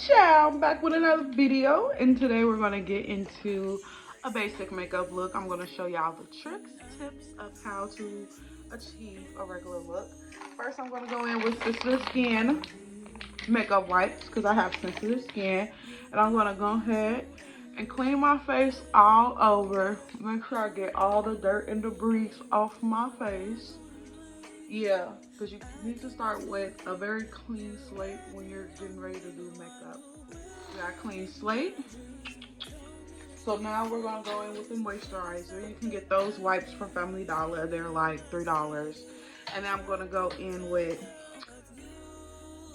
Ciao, I'm back with another video, and today we're going to get into a basic makeup look. I'm going to show y'all the tricks, tips of how to achieve a regular look. First, I'm going to go in with sensitive skin makeup wipes because I have sensitive skin, and I'm going to go ahead and clean my face all over. Make sure I get all the dirt and debris off my face. Yeah, because you need to start with a very clean slate when you're getting ready to do makeup. We got a clean slate. So now we're going to go in with the moisturizer. You can get those wipes from Family Dollar. They're like $3. And then I'm going to go in with,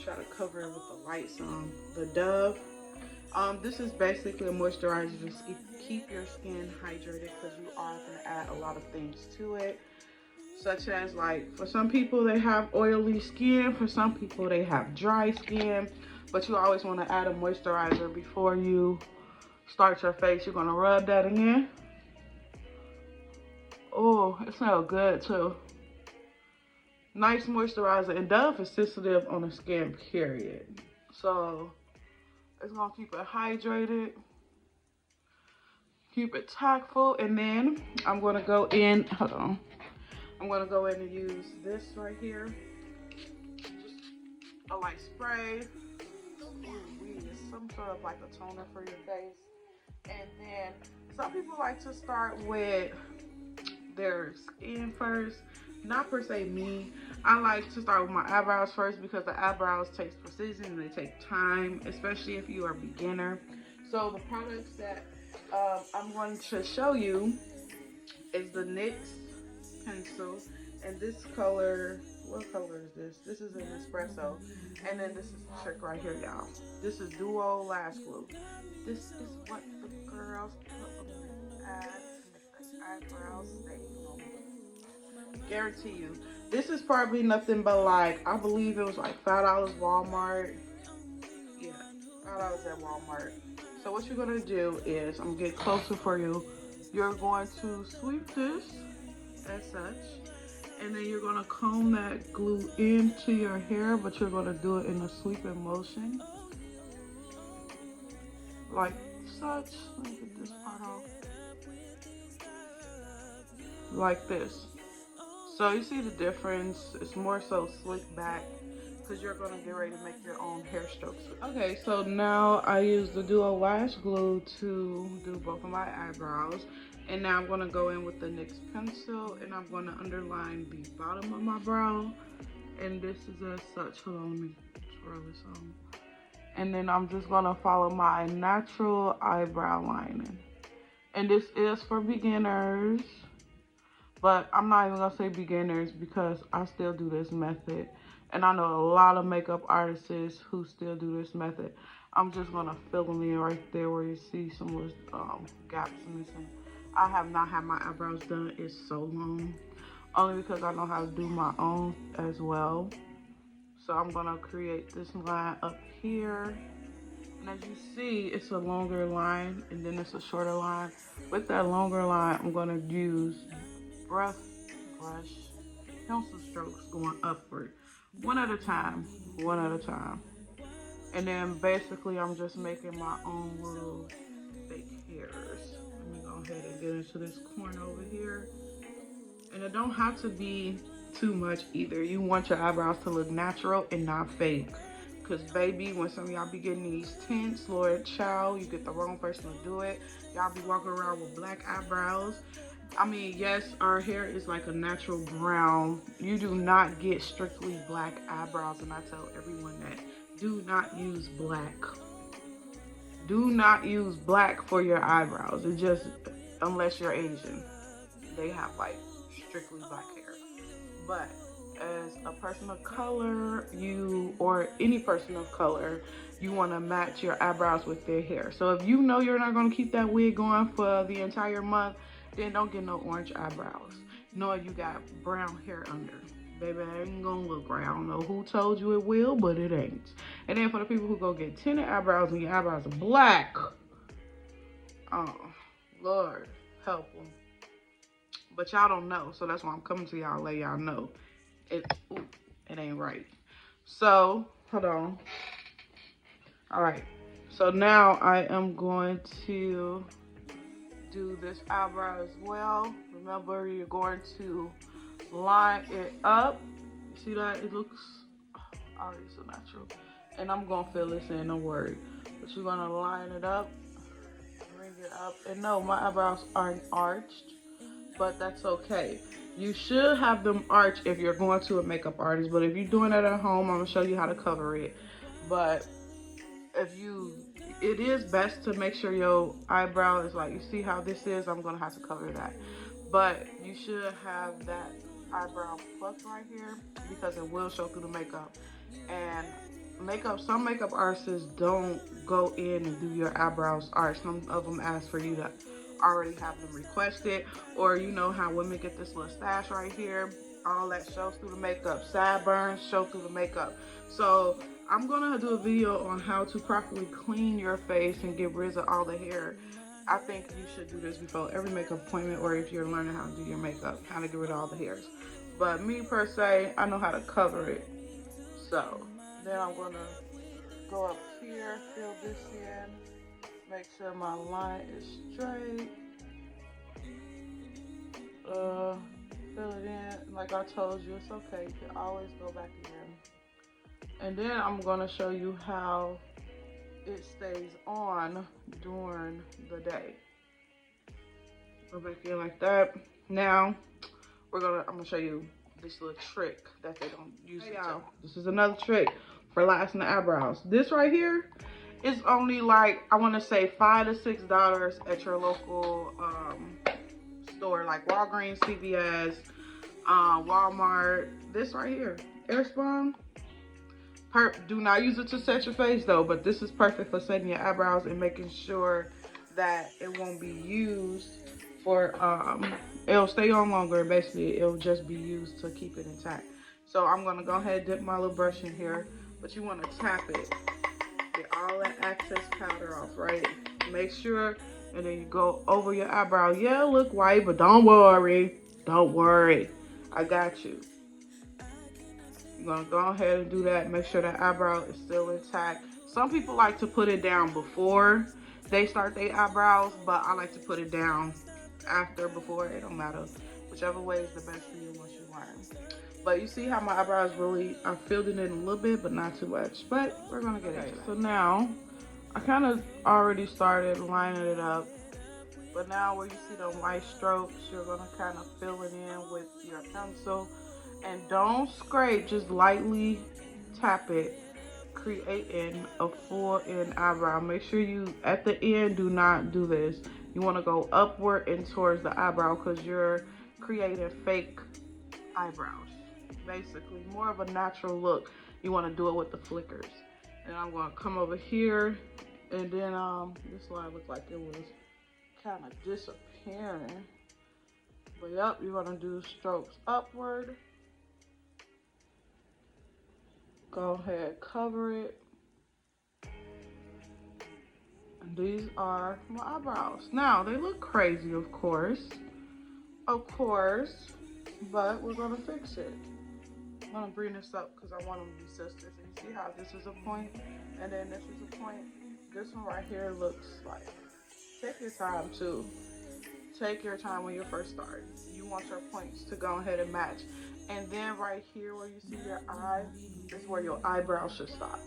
try to cover it with the light some, the Dove. This is basically a moisturizer to keep your skin hydrated because you are going to add a lot of things to it. Such as, like, for some people they have oily skin, for some people they have dry skin, but you always want to add a moisturizer before you start your face. You're going to rub that in. Oh, it smells good too. Nice moisturizer, and Dove is sensitive on the skin, period. So it's going to keep it hydrated, keep it tactful, and then I'm going to go in, hold on. I'm going to go in and use this right here. Just a light spray. It's some sort of like a toner for your face. And then some people like to start with their skin first. Not per se me. I like to start with my eyebrows first because the eyebrows take precision and they take time, especially if you are a beginner. So the products that I'm going to show you is the NYX pencil, and this color, what color is this? This is an espresso, and then this is the trick right here, y'all. This is Duo Lash Glue. This is what the girls put on their ads to make their eyebrows stay long. Guarantee you, this is probably nothing but like, I believe it was like $5 Walmart. Yeah, $5 at Walmart. So what you're gonna do is, I'm gonna get closer for you. You're going to sweep this as such, and then you're going to comb that glue into your hair, but you're going to do it in a sweeping motion like such. Let me get this part off. Like this. So you see the difference. It's more so slick back because you're going to get ready to make your own hair strokes. Okay, so now I use the Duo Lash Glue to do both of my eyebrows. And now I'm going to go in with the NYX pencil, and I'm going to underline the bottom of my brow. And this is as such. Hold on, let me twirl this on. And then I'm just going to follow my natural eyebrow lining. And this is for beginners. But I'm not even going to say beginners because I still do this method. And I know a lot of makeup artists who still do this method. I'm just going to fill them in right there where you see some of gaps missing. I have not had my eyebrows done in so long, only because I know how to do my own as well. So I'm gonna create this line up here, and as you see, it's a longer line and then it's a shorter line. With that longer line, I'm gonna use brush pencil strokes going upward, one at a time. And then basically I'm just making my own little fake hairs. Let me go ahead and get into this corner over here. And it don't have to be too much either. You want your eyebrows to look natural and not fake. Because baby, when some of y'all be getting these tints, Lord child, you get the wrong person to do it. Y'all be walking around with black eyebrows. I mean, yes, our hair is like a natural brown. You do not get strictly black eyebrows, and I tell everyone that. Do not use black. Do not use black for your eyebrows. It just, unless you're Asian, they have like strictly black hair. But as a person of color, or any person of color, you want to match your eyebrows with their hair. So if you know you're not going to keep that wig going for the entire month, then don't get no orange eyebrows. Knowing you got brown hair under. Baby, it ain't gonna look right. I don't know who told you it will, but it ain't. And then for the people who go get tinted eyebrows and your eyebrows are black, oh, Lord, help them. But y'all don't know, so that's why I'm coming to y'all, let y'all know. It ain't right. So, hold on. All right, So now I am going to do this eyebrow as well. Remember, you're going to line it up. You see that? It looks already so natural. And I'm gonna fill this in, don't worry. But you're gonna line it up, bring it up. And no, my eyebrows aren't arched, but that's okay. You should have them arched if you're going to a makeup artist, but if you're doing it at home, I'm gonna show you how to cover it. But it is best to make sure your eyebrow is like, you see how this is, I'm gonna have to cover that. But you should have that eyebrow plucked right here because it will show through the makeup. And some makeup artists don't go in and do your eyebrows arched. Some of them ask for you to already have them requested, or you know how women get this little stash right here, all that shows through the makeup. Sideburns show through the makeup. So I'm gonna do a video on how to properly clean your face and get rid of all the hair. I think you should do this before every makeup appointment, or if you're learning how to do your makeup, how to get rid of all the hairs. But me per se, I know how to cover it. So then I'm gonna go up here, fill this in, make sure my line is straight. Fill it in. Like I told you, it's okay. You can always go back in. And then I'm gonna show you how it stays on during the day. Go back in like that. Now I'm gonna show you this little trick that they don't use. Hey y'all, this is another trick for lasting the eyebrows. This right here is only like, I want to say $5 to $6 at your local store, like Walgreens, CVS, Walmart. This right here, Airspun. Do not use it to set your face though, but this is perfect for setting your eyebrows and making sure that it won't be used for, it'll stay on longer. Basically, it'll just be used to keep it intact. So I'm gonna go ahead and dip my little brush in here, but you wanna tap it, get all that excess powder off, right? Make sure, and then you go over your eyebrow. Yeah, look white, but don't worry, I got you. You're gonna go ahead and do that. Make sure that eyebrow is still intact. Some people like to put it down before they start their eyebrows, but I like to put it down after, before. It don't matter. Whichever way is the best for you once you learn. But you see how my eyebrows really, I filled it in a little bit, but not too much. But we're gonna get it. So now, I kind of already started lining it up. But now where you see the white strokes, you're gonna kind of fill it in with your pencil. And don't scrape, just lightly tap it, creating a full end eyebrow. Make sure you, at the end, do not do this. You want to go upward and towards the eyebrow because you're creating fake eyebrows. Basically, more of a natural look. You want to do it with the flickers. And I'm going to come over here, and then this line looked like it was kind of disappearing. But yep, you're going to do strokes upward. Go ahead, cover it. And these are my eyebrows. Now, they look crazy, of course, but we're gonna fix it. I'm gonna bring this up because I want them to be sisters. And you see how this is a point, and then this is a point. This one right here looks like, take your time too. Take your time when you're first starting. You want your points to go ahead and match. And then right here where you see your eye, is where your eyebrows should stop.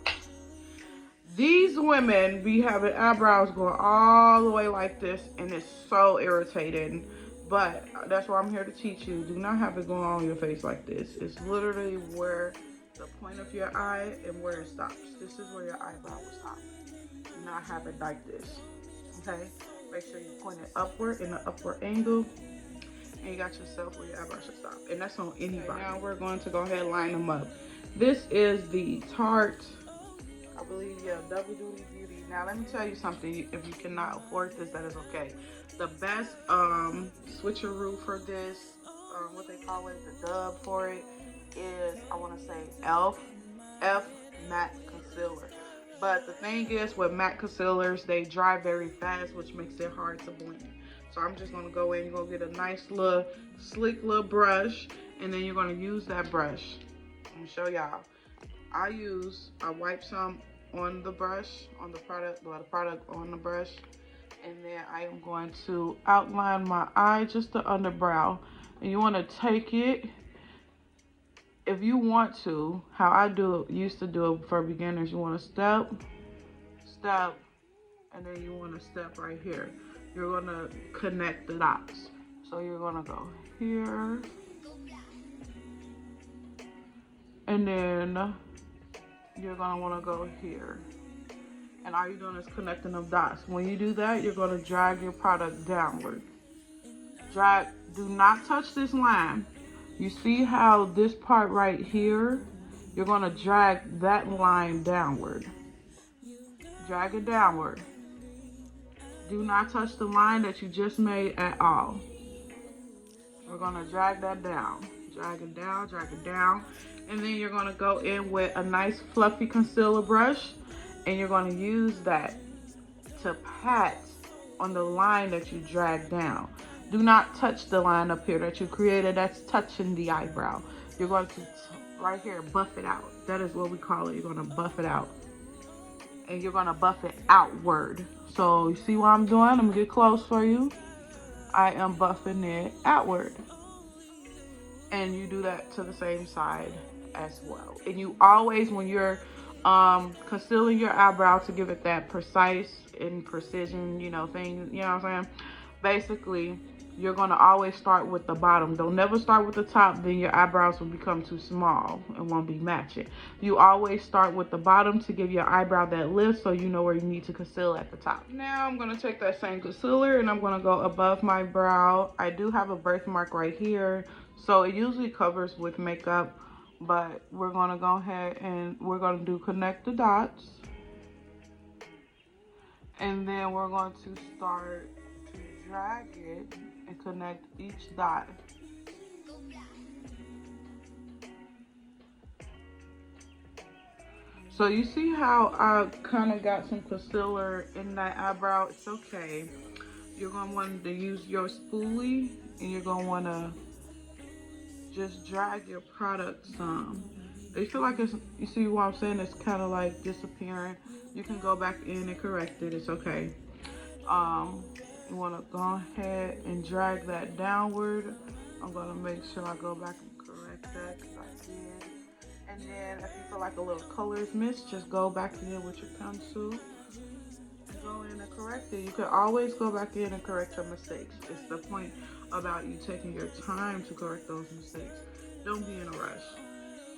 These women be having eyebrows going all the way like this, and it's so irritating. But that's why I'm here to teach you. Do not have it going on your face like this. It's literally where the point of your eye and where it stops. This is where your eyebrow will stop. Do not have it like this, okay? Make sure you point it upward in an upward angle. And you got yourself where your eyebrow should stop. And that's on anybody. Okay, now we're going to go ahead and line them up. This is the Tarte, I believe, yeah, Double Duty Beauty. Now let me tell you something. If you cannot afford this, that is okay. The best switcheroo for this, what they call it, the dub for it, is, I want to say, F Matte Concealer. But the thing is, with matte concealers, they dry very fast, which makes it hard to blend. So I'm just gonna go in, you're gonna get a nice little, slick little brush, and then you're gonna use that brush. I'm gonna show y'all. I wipe some on the brush, on the product, well, the product on the brush. And then I am going to outline my eye, just the underbrow. And you want to take it, if you want to, how I used to do it for beginners, you want to step, and then you want to step right here. You're going to connect the dots. So you're going to go here. And then you're going to want to go here. And all you're doing is connecting them dots. When you do that, you're going to drag your product downward. Drag, do not touch this line. You see how this part right here, you're going to drag that line downward. Drag it downward. Do not touch the line that you just made at all. We're going to drag that down. Drag it down, drag it down. And then you're going to go in with a nice fluffy concealer brush. And you're going to use that to pat on the line that you drag down. Do not touch the line up here that you created. That's touching the eyebrow. You're going to, right here, buff it out. That is what we call it. You're going to buff it out. And you're going to buff it outward. So you see what I'm doing? I'm going to get close for you. I am buffing it outward. And you do that to the same side as well. And you always, when you're concealing your eyebrow, to give it that precise and precision, you know, thing, you know what I'm saying? Basically, you're going to always start with the bottom. Don't never start with the top, then your eyebrows will become too small and won't be matching. You always start with the bottom to give your eyebrow that lift, so you know where you need to conceal at the top. Now I'm going to take that same concealer and I'm going to go above my brow. I do have a birthmark right here, so it usually covers with makeup, but we're going to go ahead and we're going to do connect the dots. And then we're going to start to drag it and connect each dot. So you see how I kind of got some concealer in that eyebrow? It's okay. You're going to want to use your spoolie and you're going to want to just drag your product some. If you feel like it's, you see what I'm saying, it's kind of like disappearing, you can go back in and correct it. It's okay. You want to go ahead and drag that downward. I'm going to make sure I go back and correct that because I did. And then if you feel like a little color is missed, just go back in with your pencil and go in and correct it. You can always go back in and correct your mistakes. It's the point about you taking your time to correct those mistakes. Don't be in a rush.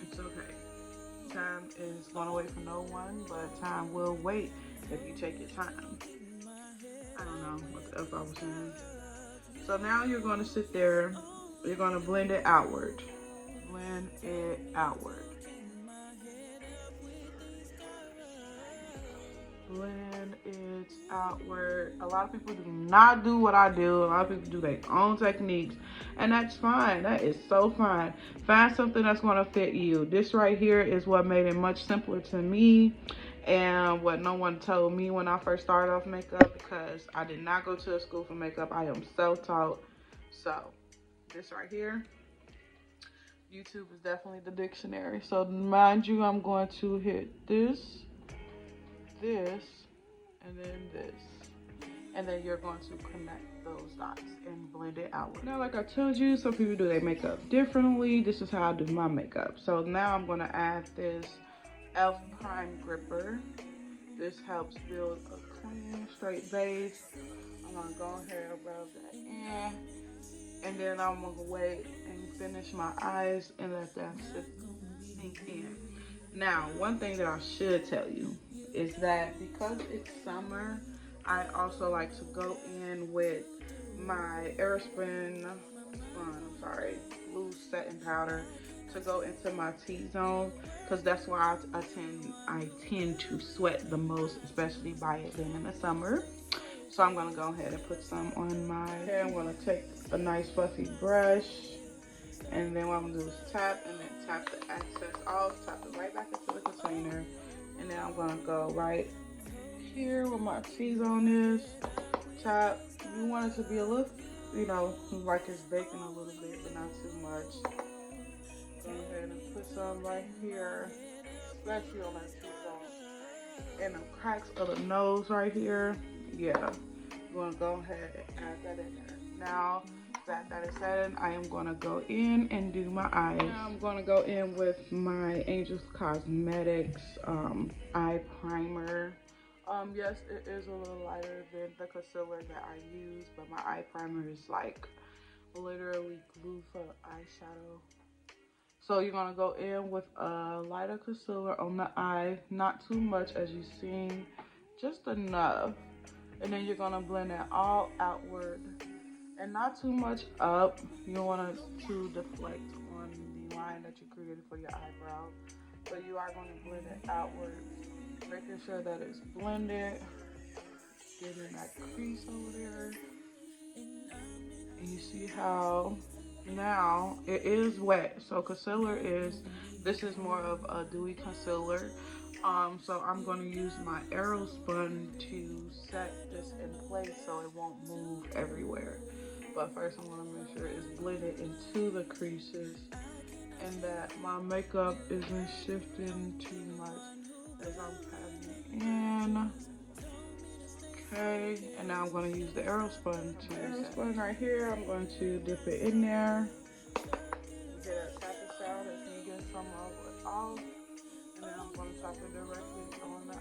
It's okay. Time is going to wait for no one, but time will wait if you take your time. I don't know what the F I was saying. So now you're going to sit there. You're going to blend it outward. Blend it outward. Blend it outward. A lot of people do not do what I do. A lot of people do their own techniques, and that's fine. That is so fine. Find something that's going to fit you. This right here is what made it much simpler to me, and what no one told me when I first started off makeup, because I did not go to a school for makeup. I am self-taught. So this right here, YouTube is definitely the dictionary. So mind you, I'm going to hit this, and then this, and then you're going to connect those dots and blend it out. Now, like I told you, some people do their makeup differently. This is how I do my makeup. So now I'm going to add this e.l.f. Prime Gripper. This helps build a clean, straight base. I'm going to go ahead and rub that in, and then I'm going to wait and finish my eyes and let that sink in. Now, one thing that I should tell you is that because it's summer, I also like to go in with my Airspun, loose setting powder to go into my T-zone, because that's why I tend to sweat the most, especially by it being in the summer. So I'm going to go ahead and put some on my hair. I'm going to take a nice fluffy brush, and then what I'm going to do is tap, and then tap the excess off, tap it right back into the container. And then I'm gonna go right here where my T-zone is. Tap. You want it to be a little, you know, like it's baking a little bit, but not too much. Go ahead and put some right here, especially on that T-zone. in the cracks of the nose right here. Yeah, you want to go ahead and add that in there. Now that is set in, I am going to go in and do my eyes. Now I'm going to go in with my Angels Cosmetics eye primer. Yes, it is a little lighter than the concealer that I use, but my eye primer is like literally glue for eyeshadow. So you're gonna go in with a lighter concealer on the eye, not too much as you've seen, just enough. And then you're gonna blend that all outward and not too much up. You don't want it to deflect on the line that you created for your eyebrow. But you are gonna blend it outward, making sure that it's blended, getting that crease over there. And you see how now it is wet, so this is more of a dewy concealer. So I'm going to use my Aerospun to set this in place so it won't move everywhere. But first I want to make sure it's blended into the creases and that my makeup isn't shifting too much as I'm patting it in. Okay, and now I'm going to use the Aerospun right here. I'm going to dip it in there. You get a tapping sound as me get some of it off. And then I'm going to tap it directly on the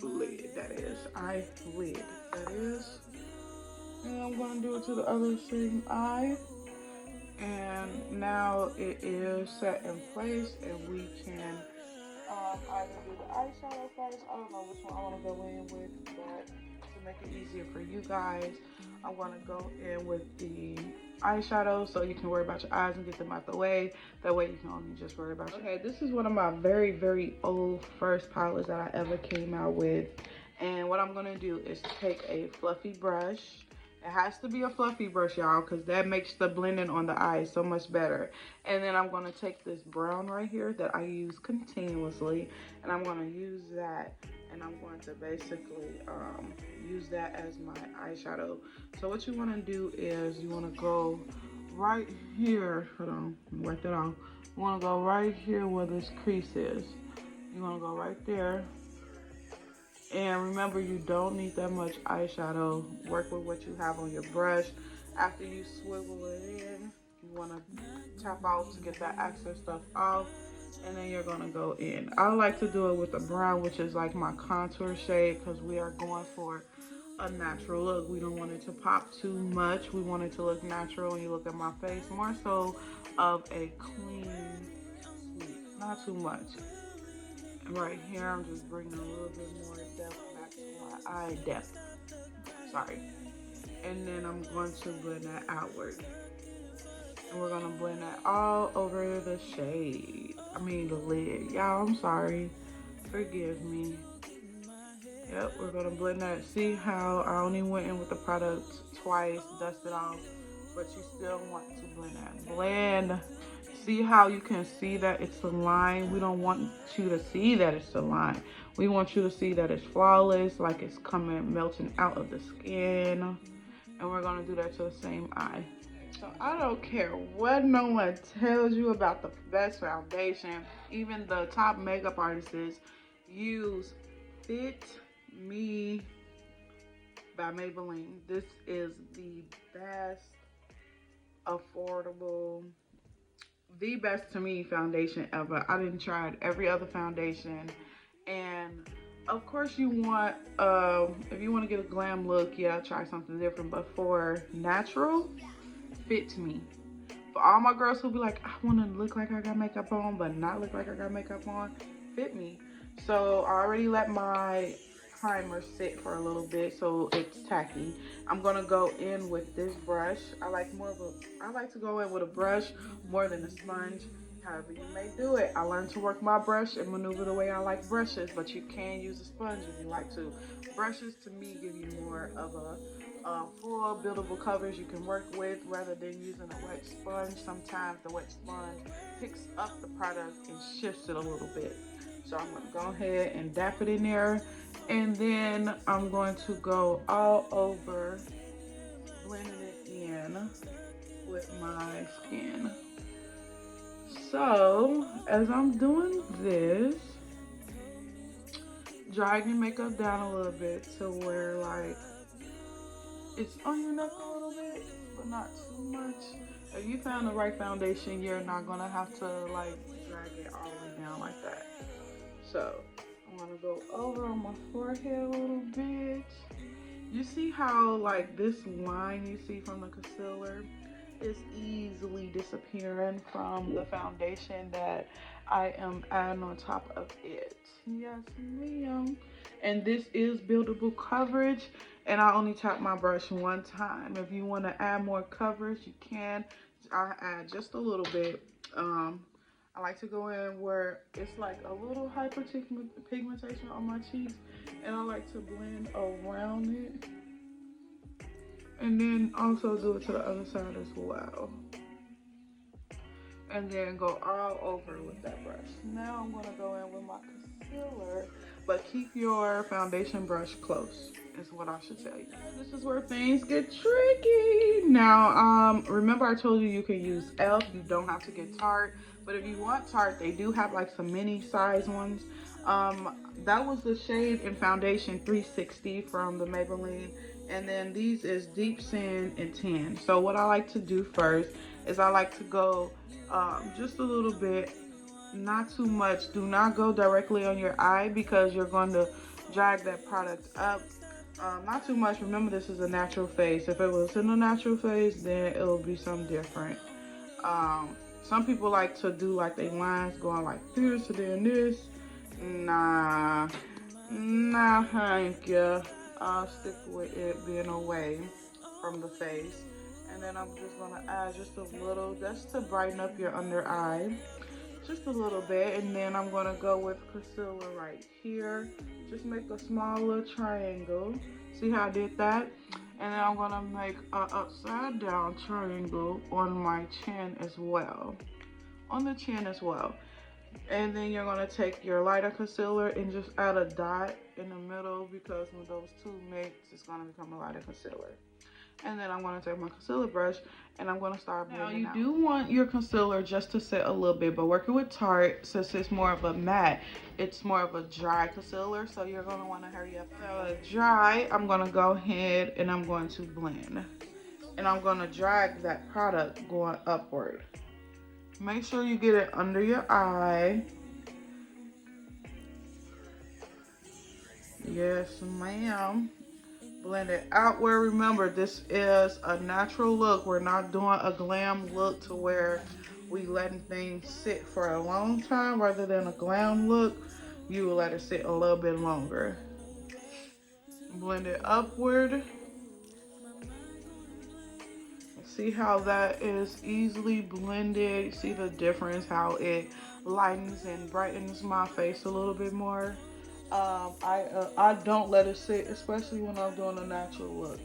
eyelid. That is, eyelid. That is. And I'm going to do it to the other same eye. And now it is set in place, and we can either do the eyeshadow first. I don't know which one I want to go in with, but to make it easier for you guys, I'm going to go in with the eyeshadow so you can worry about your eyes and get them out the way. That way you can only just worry about Okay, this is one of my very, very old first palettes that I ever came out with. And what I'm going to do is take a fluffy brush. It has to be a fluffy brush, y'all, because that makes the blending on the eyes so much better. And then I'm going to take this brown right here that I use continuously, and I'm going to use that, and I'm going to basically use that as my eyeshadow. So what you want to do is you want to go right here. Hold on, wipe that off. You want to go right here where this crease is. You want to go right there. And remember, you don't need that much eyeshadow. Work with what you have on your brush. After you swivel it in, you want to tap out to get that excess stuff off. And then you're going to go in. I like to do it with a brown, which is like my contour shade, because we are going for a natural look. We don't want it to pop too much. We want it to look natural when you look at my face. More so of a clean sweep. Not too much. Right here, I'm just bringing a little bit more depth back to my eye depth. Sorry. And then I'm going to blend that outward. And we're going to blend that all over the shade. I mean the lid. Y'all, I'm sorry. Forgive me. Yep, we're going to blend that. See how I only went in with the product twice, dusted off, but you still want to blend that. Blend. See how you can see that it's a line? We don't want you to see that it's a line. We want you to see that it's flawless, like it's melting out of the skin. And we're gonna do that to the same eye. So I don't care what no one tells you about the best foundation. Even the top makeup artists use Fit Me by Maybelline. This is the best affordable, the best to me foundation ever. I didn't try every other foundation, and of course you want if you want to get a glam look, yeah, try something different. But for natural, Fit Me. For all my girls who be like, I want to look like I got makeup on but not look like I got makeup on, Fit Me. So I already let my primer sit for a little bit so it's tacky. I'm gonna go in with this brush. I like to go in with a brush more than a sponge. However you may do it. I learned to work my brush and maneuver the way I like brushes, but you can use a sponge if you like to. Brushes to me give you more of a full buildable coverage you can work with rather than using a wet sponge. Sometimes the wet sponge picks up the product and shifts it a little bit. So I'm gonna go ahead and dap it in there. And then I'm going to go all over, blending it in with my skin. So as I'm doing this, drag your makeup down a little bit to where like it's on your neck a little bit, but not too much. If you found the right foundation, you're not gonna have to like drag it all the way down like that. So I'm gonna go over on my forehead a little bit. You see how like this line you see from the concealer is easily disappearing from the foundation that I am adding on top of it. Yes, ma'am. And this is buildable coverage, and I only tap my brush one time. If you want to add more coverage, you can. I add just a little bit. I like to go in where it's like a little hyperpigmentation on my cheeks, and I like to blend around it. And then also do it to the other side as well. And then go all over with that brush. Now I'm gonna go in with my concealer, but keep your foundation brush close, is what I should tell you. This is where things get tricky. Now, remember I told you you can use e.l.f. You don't have to get Tarte, but if you want Tarte, they do have like some mini size ones. That was the shade in foundation 360 from the Maybelline. And then these is Deep Sand and Tan. So what I like to do first is I like to go just a little bit, not too much. Do not go directly on your eye because you're going to drag that product up. Not too much. Remember, this is a natural face. If it was in a natural face, then it'll be something different. Some people like to do like they lines going like this and then this. Nah, thank you. I'll stick with it being away from the face. And then I'm just gonna add just a little, just to brighten up your under eye. Just a little bit. And then I'm gonna go with concealer right here. Just make a small little triangle. See how I did that? And then I'm gonna make an upside down triangle on my chin as well. On the chin as well. And then you're going to take your lighter concealer and just add a dot in the middle, because when those two mix, it's going to become a lighter concealer. And then I'm going to take my concealer brush and I'm going to start blending out. Now, you do want your concealer just to set a little bit, but working with Tarte, since it's more of a matte, it's more of a dry concealer, so you're going to want to hurry up. Dry, I'm going to go ahead and I'm going to blend. And I'm going to drag that product going upward. Make sure you get it under your eye. Yes, ma'am. Blend it outward. Remember, this is a natural look. We're not doing a glam look to where we letting things sit for a long time. Rather than a glam look, you will let it sit a little bit longer. Blend it upward. See how that is easily blended? See the difference, how it lightens and brightens my face a little bit more. I don't let it sit, especially when I'm doing a natural look.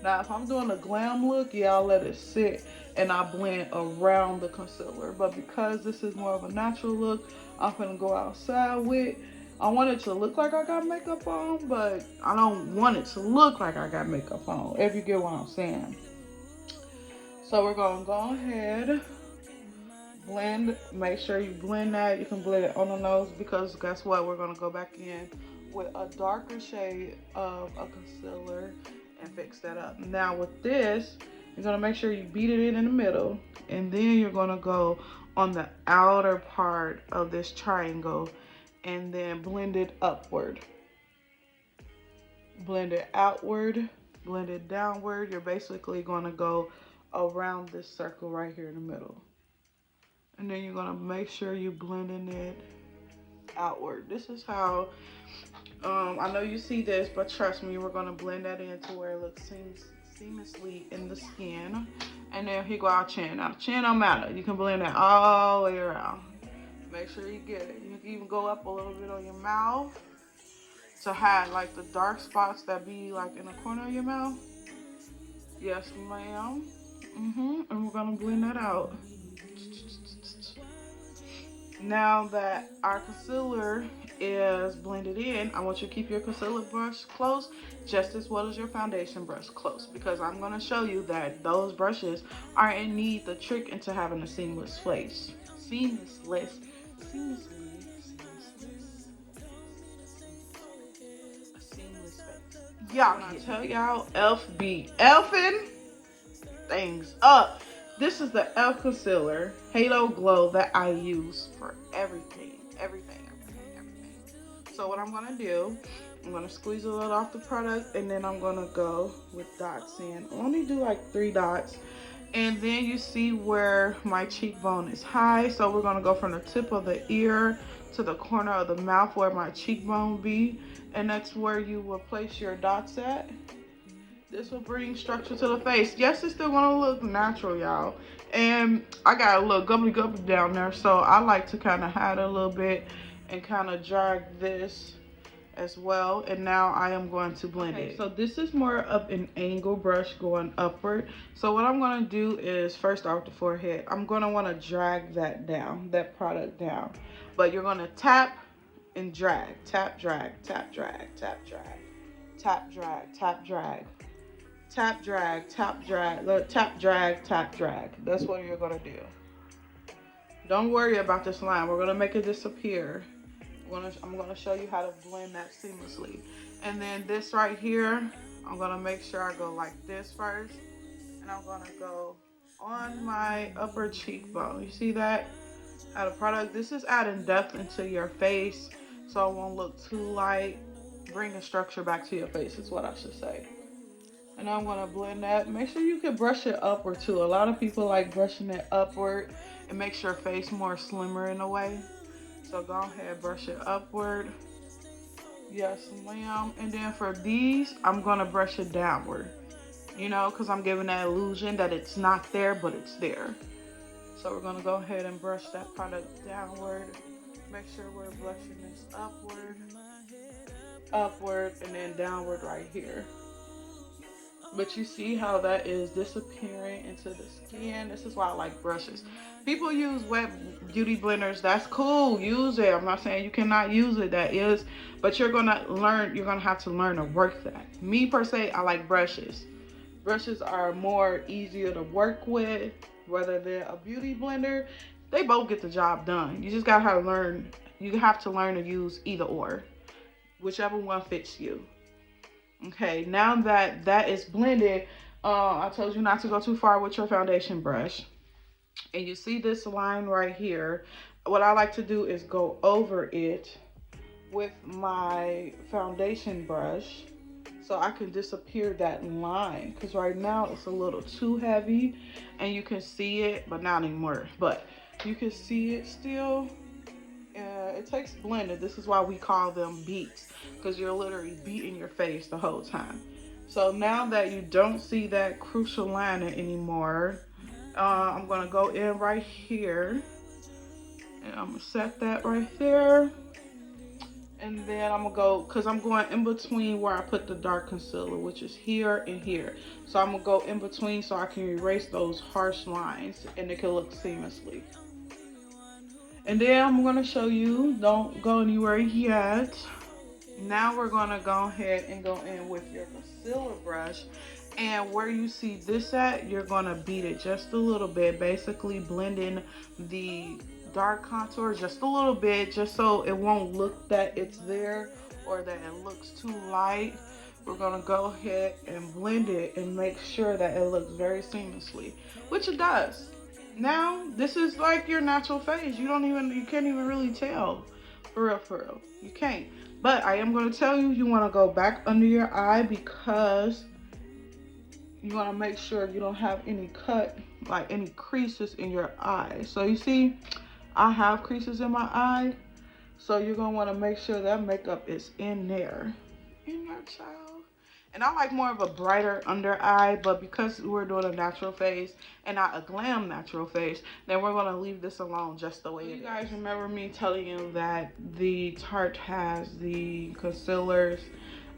Now, if I'm doing a glam look, yeah, I'll let it sit and I blend around the concealer. But because this is more of a natural look, I'm gonna go outside with. I want it to look like I got makeup on, but I don't want it to look like I got makeup on, if you get what I'm saying. So we're going to go ahead, blend, make sure you blend that. You can blend it on the nose, because guess what? We're going to go back in with a darker shade of a concealer and fix that up. Now with this, you're going to make sure you beat it in the middle, and then you're going to go on the outer part of this triangle and then blend it upward. Blend it outward, blend it downward. You're basically going to go around this circle right here in the middle, and then you're going to make sure you blending it outward. This is how I know you see this, but trust me, we're going to blend that in to where it looks seamlessly in the skin. And then here go our chin. Now chin don't matter, you can blend that all the way around. Make sure you get it. You can even go up a little bit on your mouth to hide like the dark spots that be like in the corner of your mouth. Yes, ma'am. And we're gonna blend that out. Now that our concealer is blended in, I want you to keep your concealer brush close just as well as your foundation brush close, because I'm gonna show you that those brushes are in need the trick into having a seamless face. Y'all, I tell y'all, Elf be elfing things up. This is the Elf Concealer Halo Glow that I use for everything. So what I'm gonna do, I'm gonna squeeze a little off the product, and then I'm gonna go with dots in. I only do like 3 dots. And then you see where my cheekbone is high. So we're gonna go from the tip of the ear to the corner of the mouth where my cheekbone be. And that's where you will place your dots at. This will bring structure to the face. Yes, it's still gonna look natural, y'all. And I got a little gubbly down there, so I like to kind of hide a little bit and kind of drag this as well. And now I am going to blend it. So this is more of an angle brush going upward. So what I'm going to do is, first off the forehead, I'm going to want to drag that down, that product down. But you're going to tap and drag, tap, drag, tap, drag, tap, drag, tap, drag, tap, drag, tap, drag, tap, drag, tap, drag, tap, drag. That's what you're going to do. Don't worry about this line. We're going to make it disappear. I'm going to show you how to blend that seamlessly. And then this right here, I'm going to make sure I go like this first. And I'm going to go on my upper cheekbone. You see that? Add a product. This is adding depth into your face, so it won't look too light. Bringing structure back to your face is what I should say. And I'm going to blend that. Make sure you can brush it upward too. A lot of people like brushing it upward. It makes your face more slimmer in a way. So go ahead, brush it upward. Yes, ma'am. And then for these, I'm going to brush it downward. You know, because I'm giving that illusion that it's not there, but it's there. So we're going to go ahead and brush that product downward. Make sure we're brushing this upward, and then downward right here. But you see how that is disappearing into the skin. This is why I like brushes. People use wet beauty blenders. That's cool. Use it. I'm not saying you cannot use it. That is. But you're going to learn. You're going to have to learn to work that. Me, per se, I like brushes. Brushes are more easier to work with. Whether they're a beauty blender, they both get the job done. You just got to learn. You have to learn to use either or. Whichever one fits you. Okay, now that that is blended, I told you not to go too far with your foundation brush. And you see this line right here. What I like to do is go over it with my foundation brush so I can disappear that line. Because right now it's a little too heavy and you can see it, but not anymore. But you can see it still. It takes blending. This is why we call them beats, because you're literally beating your face the whole time. So now that you don't see that crucial line anymore, I'm going to go in right here and I'm going to set that right there. And then I'm going to go, because I'm going in between where I put the dark concealer, which is here and here. So I'm going to go in between so I can erase those harsh lines and it can look seamlessly. And then I'm going to show you, don't go anywhere yet. Now we're going to go ahead and go in with your concealer brush. And where you see this at, you're going to beat it just a little bit. Basically blending the dark contour just a little bit, just so it won't look that it's there or that it looks too light. We're going to go ahead and blend it and make sure that it looks very seamlessly, which it does. Now, this is like your natural face. You can't even really tell. For real. You can't. But I am going to tell you, you want to go back under your eye because you want to make sure you don't have any any creases in your eye. So you see, I have creases in my eye. So you're going to want to make sure that makeup is in there. In your child. And I like more of a brighter under eye, but because we're doing a natural face and not a glam natural face, then we're going to leave this alone just the way it is. You guys remember me telling you that the Tarte has the concealers.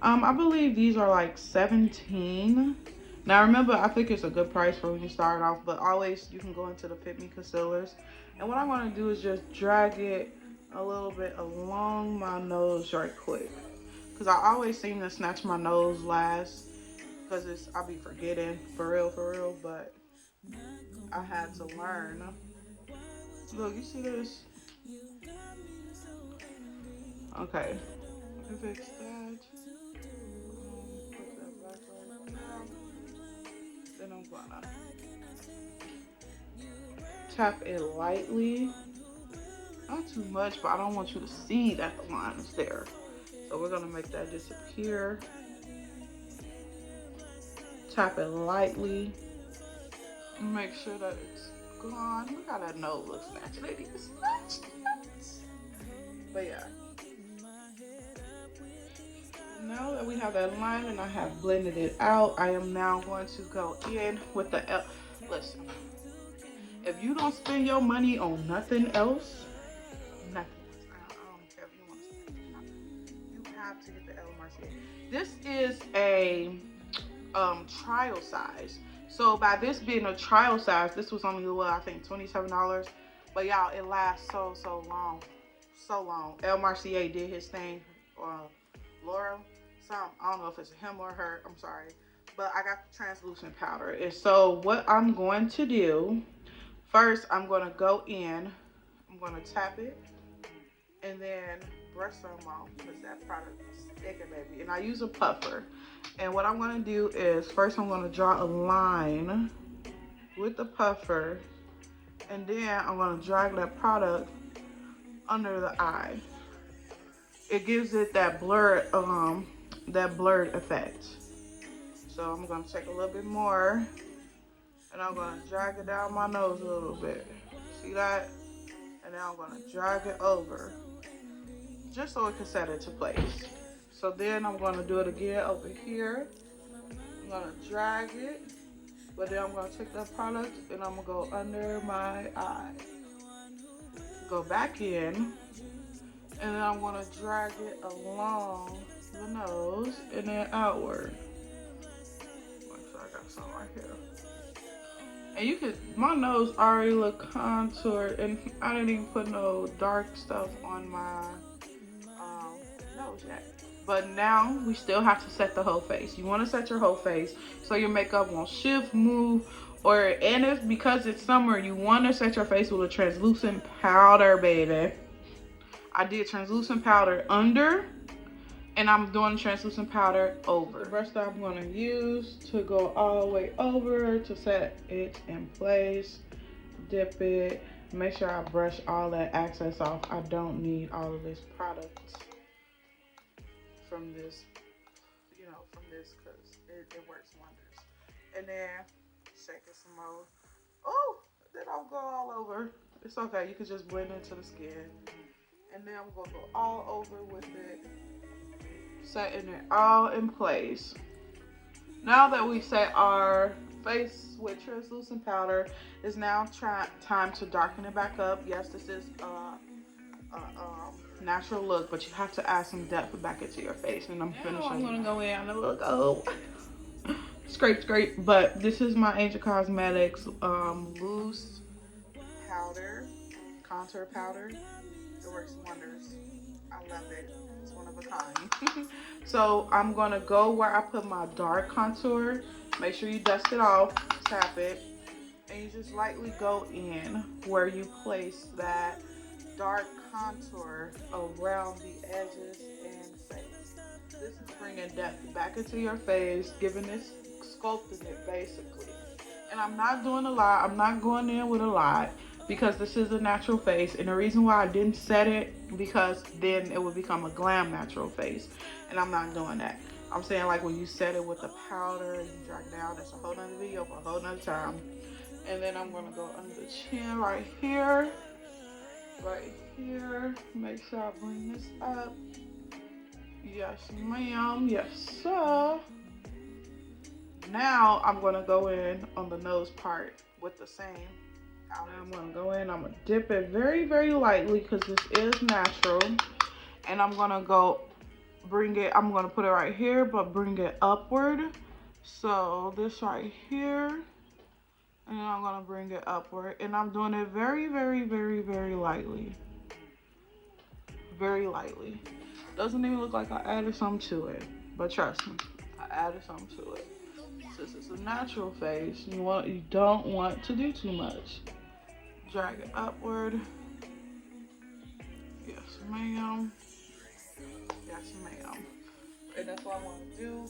I believe these are like $17. Now remember, I think it's a good price for when you start off, but always you can go into the Fit Me concealers. And what I'm going to do is just drag it a little bit along my nose right quick. Because I always seem to snatch my nose last. Because I'll be forgetting. For real. But I had to learn. Look, you see this? Okay. Fix that. Put Then I'm gonna tap it lightly. Not too much, but I don't want you to see that the line is there. So we're gonna make that disappear. Tap it lightly. Make sure that it's gone. Look how that nose looks snatched. They need to snatch it. But yeah. Now that we have that line and I have blended it out, I am now going to go in with the listen. If you don't spend your money on nothing else, nothing else. I don't care if you want to spend it. You have to get the El Mercier. This is a trial size. So by this being a trial size, this was only what I think $27. But y'all, it lasts so long. So long. El Mercier did his thing. Laura, I don't know if it's him or her, I'm sorry, but I got the translucent powder. And so what I'm going to do, first I'm going to go in, I'm going to tap it, and then brush some on, because that product is sticking, baby. And I use a puffer. And what I'm going to do is, first I'm going to draw a line with the puffer, and then I'm going to drag that product under the eye. It gives it that blurred effect. So I'm gonna take a little bit more and I'm gonna drag it down my nose a little bit. See that? And then I'm gonna drag it over just so it can set into place. So then I'm gonna do it again over here. I'm gonna drag it, but then I'm gonna take that product and I'm gonna go under my eye. Go back in. And then I'm gonna drag it along the nose and then outward. Make sure I got some right here. And you could, my nose already look contoured, and I didn't even put no dark stuff on my nose yet. But now we still have to set the whole face. You wanna set your whole face so your makeup won't shift, move, and if because it's summer, you wanna set your face with a translucent powder, baby. I did translucent powder under, and I'm doing translucent powder over. The brush that I'm gonna use to go all the way over to set it in place, dip it, make sure I brush all that excess off. I don't need all of this product from this, because it works wonders. And then shake it some more. Oh, then I'll go all over. It's okay, you can just blend into the skin. And then I'm gonna go all over with it, setting it all in place. Now that we set our face with translucent powder, it's now time to darken it back up. Yes, this is natural look, but you have to add some depth back into your face. And I'm finishing. I'm gonna go in and look, scrape. But this is my Angel Cosmetics loose powder, contour powder. It works wonders. I love it. It's one of a kind. So I'm gonna go where I put my dark contour. Make sure you dust it off, tap it, and you just lightly go in where you place that dark contour around the edges and face. This is bringing depth back into your face, giving this, sculpting it basically. And I'm not doing a lot. I'm not going in with a lot, because this is a natural face, and the reason why I didn't set it, because then it would become a glam natural face, and I'm not doing that. I'm saying, like, when you set it with the powder, you drag down, that's a whole nother video for a whole nother time. And then I'm gonna go under the chin right here, make sure I bring this up. Yes ma'am, yes sir. Now I'm gonna go in on the nose part with the same. I'm gonna go in, I'm gonna dip it very, very lightly because this is natural. And I'm gonna go bring it, I'm gonna put it right here, but bring it upward. So this right here, and then I'm gonna bring it upward. And I'm doing it very, very, very, very lightly. Very lightly. Doesn't even look like I added something to it, but trust me, I added something to it. Since it's a natural face, you don't want to do too much. Drag it upward. Yes, ma'am. Yes, ma'am. and that's what I want to do.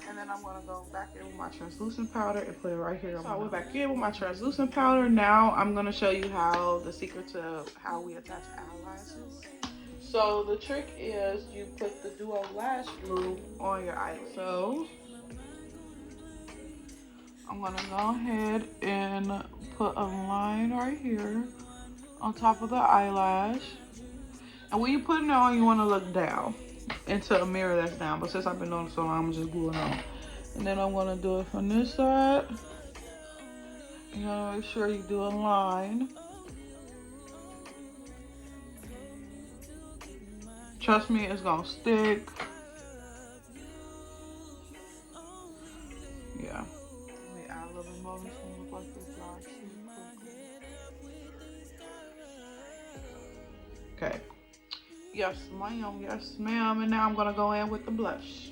And then I'm gonna go back in with my translucent powder and put it right here. So I went back in with my translucent powder. Now I'm gonna show you how the secret to how we attach eyelashes. So the trick is you put the Duo Lash Glue on your eyelid. So I'm gonna go ahead and put a line right here on top of the eyelash. And when you put it on, you wanna look down into a mirror that's down. But since I've been doing it so long, I'm just gluing on. And then I'm gonna do it from this side. You gotta make sure you do a line. Trust me, it's gonna stick. Yeah. Let me add a little bit more. This one look like this, y'all. Okay. Yes, ma'am. Yes, ma'am. And now I'm gonna go in with the blush.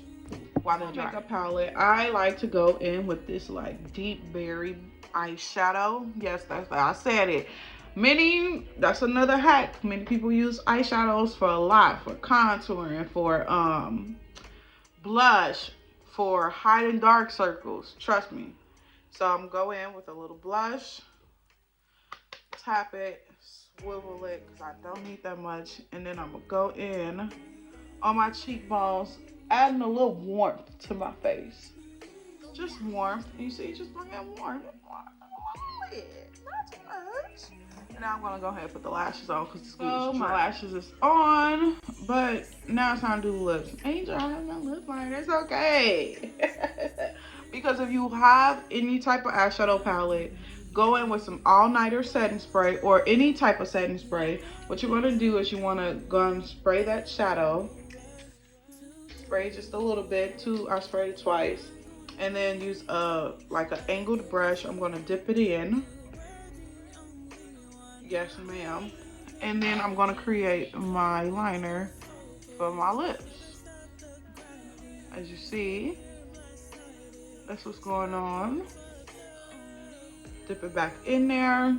While the makeup palette, I like to go in with this like deep berry eyeshadow. Yes, I said it. That's another hack. Many people use eyeshadows for a lot, for contouring, for blush, for hiding dark circles. Trust me. So I'm going in with a little blush, tap it, swivel it, because I don't need that much. And then I'm gonna go in on my cheekbones, adding a little warmth to my face. Just warmth. You see, just bring in warmth. Not too much. And now I'm gonna go ahead and put the lashes on because the glue is dry. My lashes is on, but now it's time to do the lips. Angel, I have my lip liner. It's okay. Because if you have any type of eyeshadow palette, go in with some all-nighter setting spray or any type of setting spray. What you're gonna do is you wanna go and spray that shadow. Spray just a little bit. I sprayed it twice. And then use like an angled brush. I'm gonna dip it in. Yes, ma'am. And then I'm gonna create my liner for my lips. As you see, that's what's going on. Dip it back in there.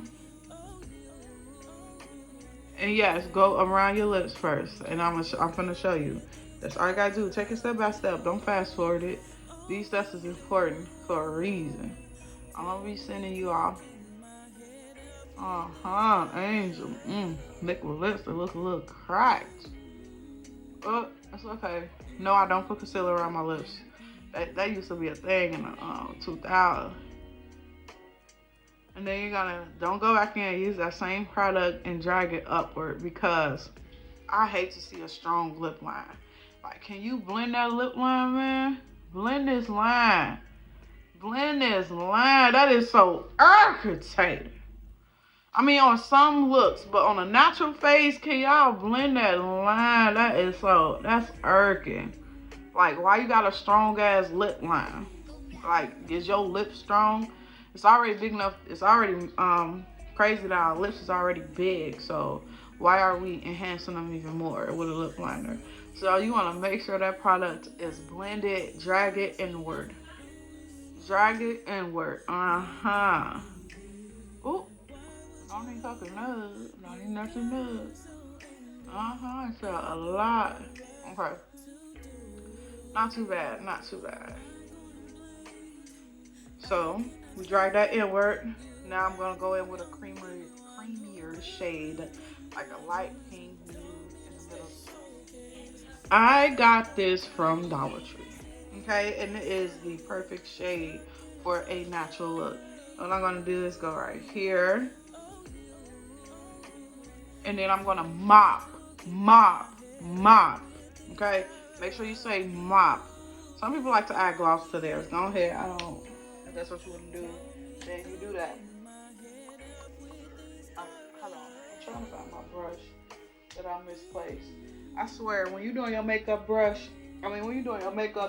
And yes, go around your lips first. And I'm gonna show you. That's all I gotta do. Take it step by step. Don't fast forward it. These steps is important for a reason. I'm gonna be sending you off. Angel. Liquid lips that look a little cracked. Oh, that's okay. No, I don't put concealer around my lips. That used to be a thing in the 2000s. And then don't go back in and use that same product and drag it upward, because I hate to see a strong lip line. Like, can you blend that lip line, man? Blend this line. Blend this line. That is so irritating. I mean, on some looks, but on a natural face, can y'all blend that line? That's irking. Like, why you got a strong ass lip line? Like, is your lip strong? It's already big enough. It's already crazy that our lips is already big. So why are we enhancing them even more with a lip liner? So you want to make sure that product is blended. Drag it inward. Drag it inward. Ooh. Don't need fucking nuts. Don't need nothing nuts. It's a lot. Okay. Not too bad. Not too bad. So we drag that inward. Now I'm gonna go in with a creamier shade, like a light pink nude in the middle. I got this from Dollar Tree. Okay, and it is the perfect shade for a natural look. What I'm gonna do is go right here. And then I'm gonna mop. Okay? Make sure you say mop. Some people like to add gloss to theirs. Go ahead. I don't. If that's what you want to do, then you do that. Hold on. I'm trying to find my brush that I misplaced. I swear, when you're doing your makeup,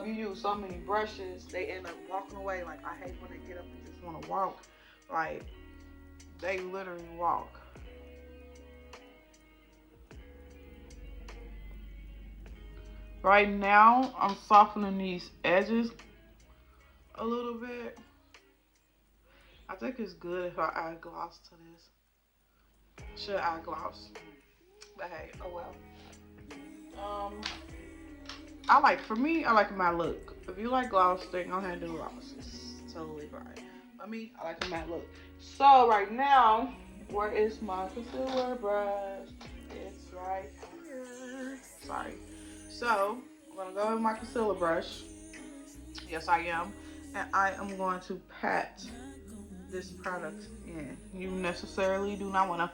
you use so many brushes, they end up walking away. Like, I hate when they get up and just want to walk. Like, they literally walk. Right now, I'm softening these edges a little bit. I think it's good if I add gloss to this. Should add gloss. But hey, oh well. For me, I like a matte look. If you like gloss, then go ahead and do gloss. It's totally fine. For me, I like a matte look. So right now, where is my concealer brush? It's right here. Sorry. So I'm gonna go with my concealer brush. Yes, I am. And I am going to pat this product in. You necessarily do not want to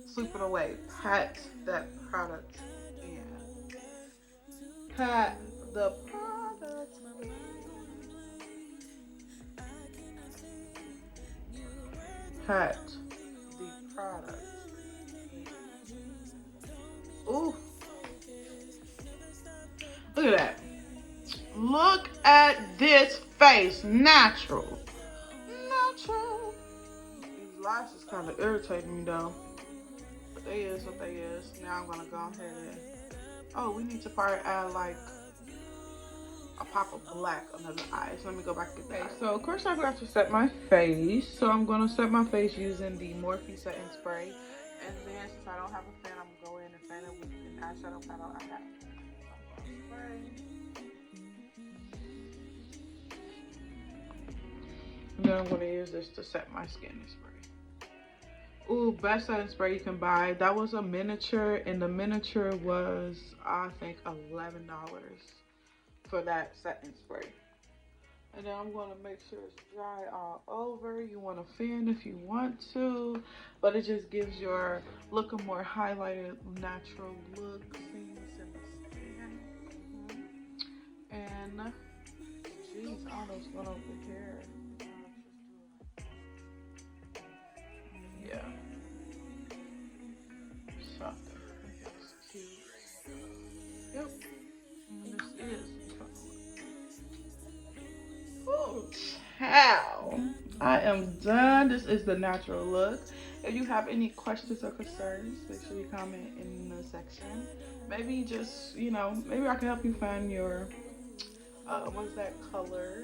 sweep it away. Pat that product in. Pat the product in. Pat the product in. Ooh. Look at that. Look at this face. Natural. Natural. These lashes kind of irritating me though. But they is what they is. Now I'm gonna go ahead and, oh, we need to probably add like a pop of black under the eyes. Let me go back and get that. So of course I forgot to set my face. So I'm gonna set my face using the Morphe setting spray. And then since I don't have a fan, I'm gonna go in and fan it with an eyeshadow palette I have. And then I'm going to use this to set my skin spray. Ooh, best setting spray you can buy. That was a miniature, and the miniature was, I think, $11 for that setting spray. And then I'm going to make sure it's dry all over. You want to fan if you want to, but it just gives your look a more highlighted, natural look. Seams in the skin. And, geez, I almost went over here. Yeah. Something. It's cute. Yep. And this is. Oh, child. I am done. This is the natural look. If you have any questions or concerns, make sure you comment in the section. Maybe just, you know, maybe I can help you find your, what's that color?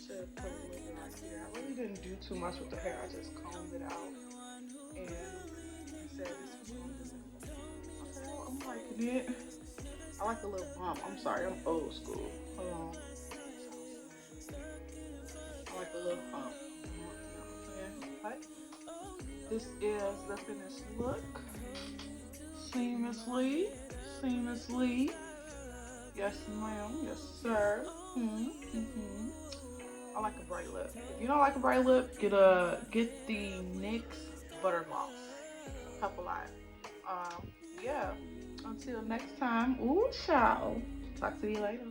Should put a little bit right here. I really didn't do too much with the hair. I just combed it out. And I said this was going to be, okay, well, I'm liking it. I like a little bump. I'm sorry, I'm old school. Hold on. I like a little bump. But this is the finished look. Seamlessly. Seamlessly. Yes, ma'am. Yes, sir. I like a bright lip. If you don't like a bright lip, get the NYX Butter Gloss. Help a lot. Yeah. Until next time. Ooh, ciao. Talk to you later.